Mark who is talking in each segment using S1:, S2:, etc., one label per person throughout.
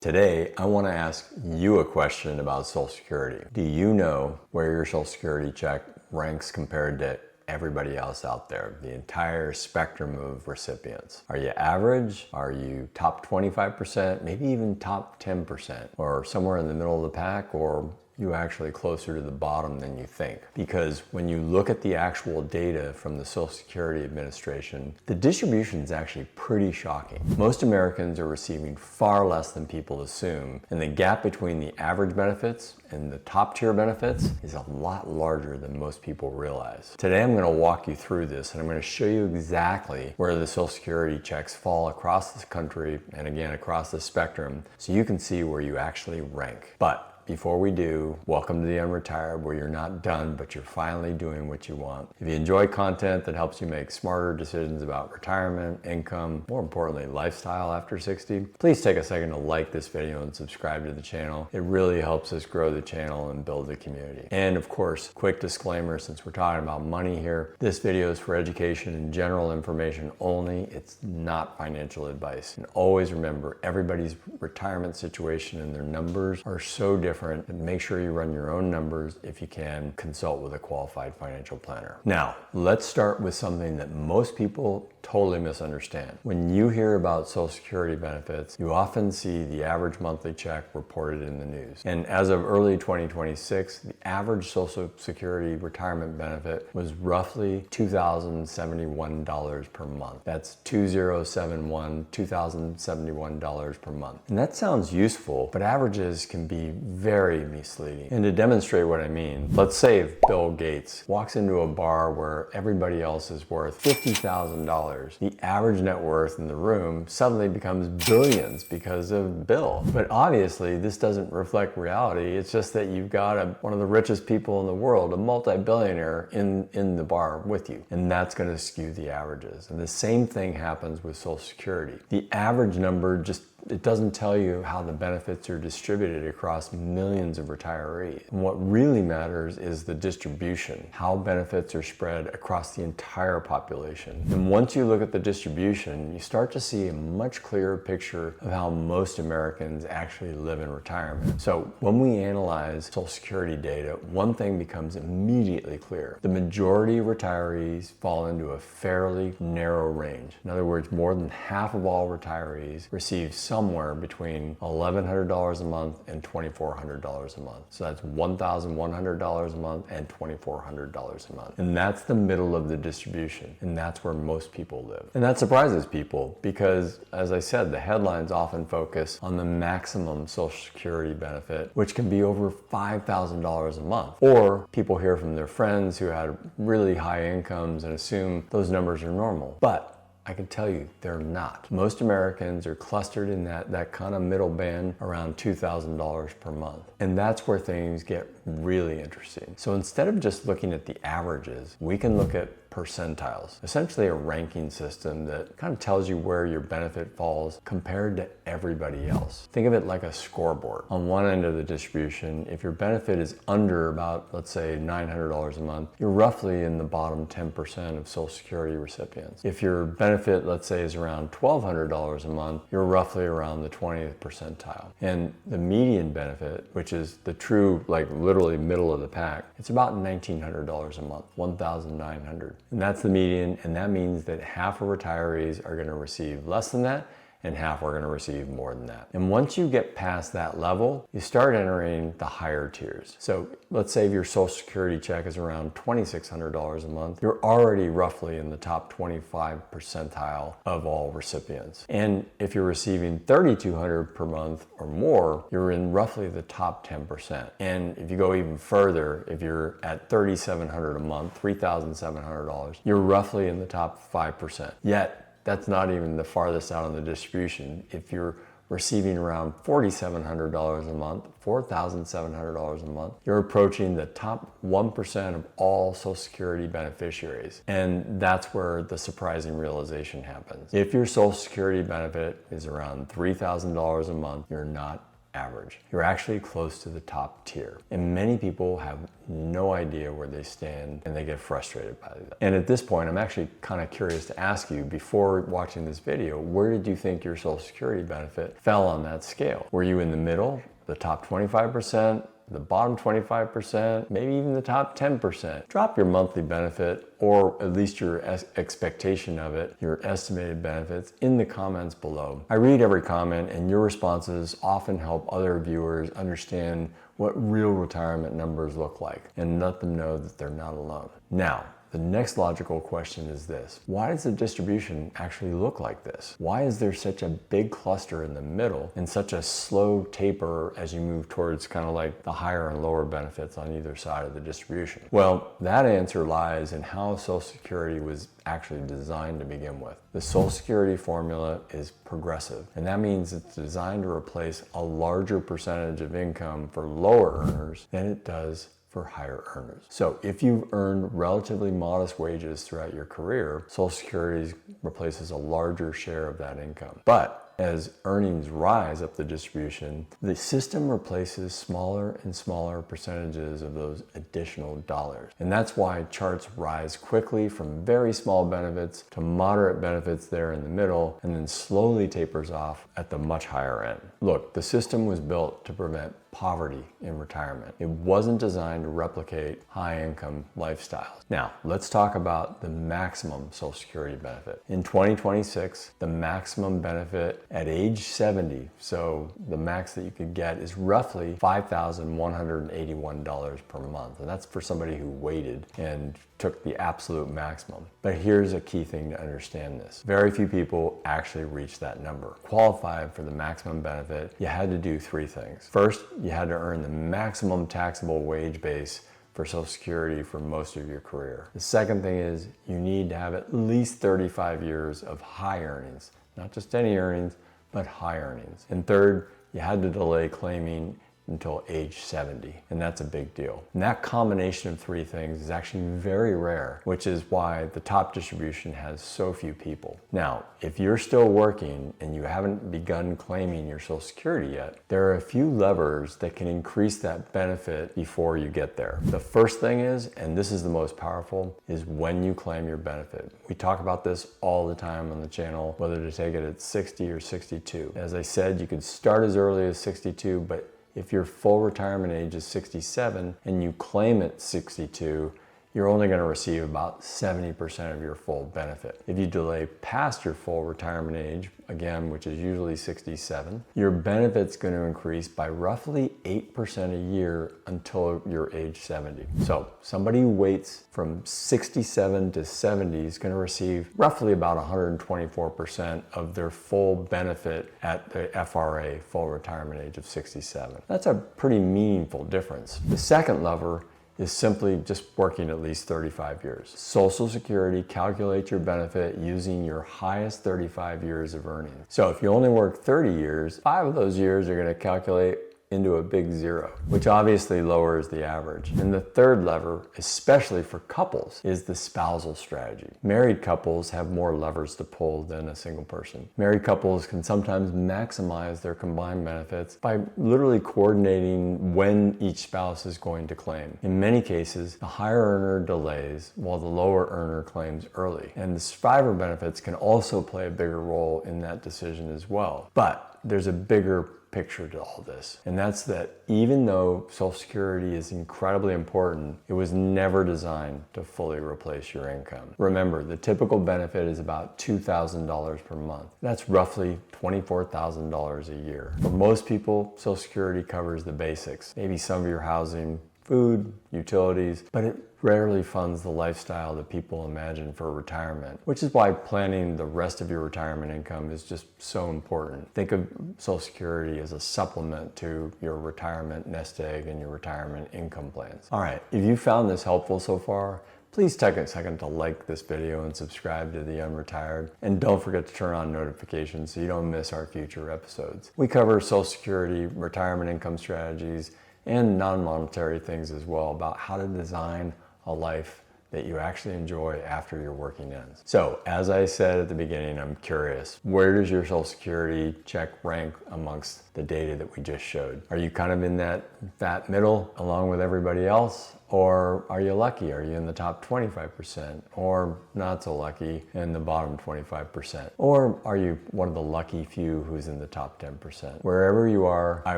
S1: Today, I want to ask you a question about Social Security. Do you know where your Social Security check ranks compared to everybody else out there, the entire spectrum of recipients? Are you average? Are you top 25%? Maybe even top 10%? Or somewhere in the middle of the pack? Or you actually closer to the bottom than you think? Because when you look at the actual data from the Social Security Administration, the distribution is actually pretty shocking. Most Americans are receiving far less than people assume, and the gap between the average benefits and the top tier benefits is a lot larger than most people realize. Today I'm going to walk you through this, and I'm going to show you exactly where the Social Security checks fall across this country and again across the spectrum, so you can see where you actually rank. But before we do, welcome to the UnRetired, where you're not done, but you're finally doing what you want. If you enjoy content that helps you make smarter decisions about retirement, income, more importantly, lifestyle after 60, please take a second to like this video and subscribe to the channel. It really helps us grow the channel and build the community. And of course, quick disclaimer, since we're talking about money here, this video is for education and general information only. It's not financial advice. And always remember, everybody's retirement situation and their numbers are so different. And make sure you run your own numbers. If you can, consult with a qualified financial planner. Now, let's start with something that most people totally misunderstand. When you hear about Social Security benefits, you often see the average monthly check reported in the news. And as of early 2026, the average Social Security retirement benefit was roughly $2,071 per month. That's $2,071 per month. And that sounds useful, but averages can be very misleading. And to demonstrate what I mean, let's say if Bill Gates walks into a bar where everybody else is worth $50,000, the average net worth in the room suddenly becomes billions because of Bill. But obviously this doesn't reflect reality. It's just that you've got one of the richest people in the world, a multi-billionaire in the bar with you. And that's going to skew the averages. And the same thing happens with Social Security. The average number it doesn't tell you how the benefits are distributed across millions of retirees. And what really matters is the distribution, how benefits are spread across the entire population. And once you look at the distribution, you start to see a much clearer picture of how most Americans actually live in retirement. So when we analyze Social Security data, one thing becomes immediately clear. The majority of retirees fall into a fairly narrow range. In other words, more than half of all retirees receive somewhere between $1,100 a month and $2,400 a month. So that's $1,100 a month and $2,400 a month. And that's the middle of the distribution. And that's where most people live. And that surprises people because, as I said, the headlines often focus on the maximum Social Security benefit, which can be over $5,000 a month. Or people hear from their friends who had really high incomes and assume those numbers are normal. But I can tell you they're not. Most Americans are clustered in that kind of middle band around $2,000 per month. And that's where things get really interesting. So instead of just looking at the averages, we can look at percentiles, essentially a ranking system that kind of tells you where your benefit falls compared to everybody else. Think of it like a scoreboard. On one end of the distribution, if your benefit is under about, let's say, $900 a month, you're roughly in the bottom 10% of Social Security recipients. If your benefit, let's say, is around $1,200 a month, you're roughly around the 20th percentile. And the median benefit, which is the true, like literally middle of the pack, it's about $1,900 a month, $1,900. And that's the median, and that means that half of retirees are going to receive less than that, and half are going to receive more than that. And once you get past that level, you start entering the higher tiers. So let's say if your Social Security check is around $2,600 a month, you're already roughly in the top 25 percentile of all recipients. And if you're receiving $3,200 per month or more, you're in roughly the top 10%. And if you go even further, if you're at $3,700 a month, $3,700, you're roughly in the top 5%. Yet, that's not even the farthest out on the distribution. If you're receiving around $4,700 a month, $4,700 a month, you're approaching the top 1% of all Social Security beneficiaries. And that's where the surprising realization happens. If your Social Security benefit is around $3,000 a month, you're not average. You're actually close to the top tier. And many people have no idea where they stand and they get frustrated by that. And at this point, I'm actually kind of curious to ask you, before watching this video, where did you think your Social Security benefit fell on that scale? Were you in the middle, the top 25%? The bottom 25%, maybe even the top 10%. Drop your monthly benefit, or at least your expectation of it, your estimated benefits, in the comments below. I read every comment, and your responses often help other viewers understand what real retirement numbers look like and let them know that they're not alone. Now, the next logical question is this: why does the distribution actually look like this? Why is there such a big cluster in the middle and such a slow taper as you move towards kind of like the higher and lower benefits on either side of the distribution? Well, that answer lies in how Social Security was actually designed to begin with. The Social Security formula is progressive, and that means it's designed to replace a larger percentage of income for lower earners than it does for higher earners. So if you've earned relatively modest wages throughout your career, Social Security replaces a larger share of that income. But as earnings rise up the distribution, the system replaces smaller and smaller percentages of those additional dollars. And that's why charts rise quickly from very small benefits to moderate benefits there in the middle, and then slowly tapers off at the much higher end. Look, the system was built to prevent poverty in retirement. It wasn't designed to replicate high-income lifestyles. Now, let's talk about the maximum Social Security benefit. In 2026, the maximum benefit at age 70, so the max that you could get, is roughly $5,181 per month. And that's for somebody who waited and took the absolute maximum. But here's a key thing to understand this. Very few people actually reach that number. Qualified for the maximum benefit, you had to do three things. First, you had to earn the maximum taxable wage base for Social Security for most of your career. The second thing is you need to have at least 35 years of high earnings, not just any earnings, but high earnings. And third, you had to delay claiming until age 70, and that's a big deal. And that combination of three things is actually very rare, which is why the top distribution has so few people. Now, if you're still working and you haven't begun claiming your Social Security yet, there are a few levers that can increase that benefit before you get there. The first thing is, and this is the most powerful, is when you claim your benefit. We talk about this all the time on the channel, whether to take it at 60 or 62. As I said, you could start as early as 62, but if your full retirement age is 67 and you claim at 62, you're only going to receive about 70% of your full benefit. If you delay past your full retirement age, again, which is usually 67, your benefit's going to increase by roughly 8% a year until you're age 70. So somebody who waits from 67 to 70 is going to receive roughly about 124% of their full benefit at the FRA, full retirement age of 67. That's a pretty meaningful difference. The second lever is simply just working at least 35 years. Social Security calculates your benefit using your highest 35 years of earnings. So if you only work 30 years, 5 of those years are going to calculate into a big zero, which obviously lowers the average. And the third lever, especially for couples, is the spousal strategy. Married couples have more levers to pull than a single person. Married couples can sometimes maximize their combined benefits by literally coordinating when each spouse is going to claim. In many cases, the higher earner delays while the lower earner claims early. And the survivor benefits can also play a bigger role in that decision as well. But there's a bigger picture to all this, and that's that even though Social Security is incredibly important, it was never designed to fully replace your income. Remember, the typical benefit is about $2,000 per month. That's roughly $24,000 a year. For most people, Social Security covers the basics, maybe some of your housing, food, utilities, but it rarely funds the lifestyle that people imagine for retirement, which is why planning the rest of your retirement income is just so important. Think of Social Security as a supplement to your retirement nest egg and your retirement income plans. All right, if you found this helpful so far, please take a second to like this video and subscribe to the UnRetired. And don't forget to turn on notifications so you don't miss our future episodes. We cover Social Security, retirement income strategies, and non-monetary things as well about how to design a life that you actually enjoy after your working ends. So, as I said at the beginning, I'm curious, where does your Social Security check rank amongst the data that we just showed? Are you kind of in that fat middle along with everybody else? Or are you lucky? Are you in the top 25%? Or not so lucky in the bottom 25%? Or are you one of the lucky few who's in the top 10%? Wherever you are, I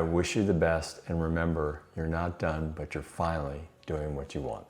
S1: wish you the best, and remember, you're not done, but you're finally doing what you want.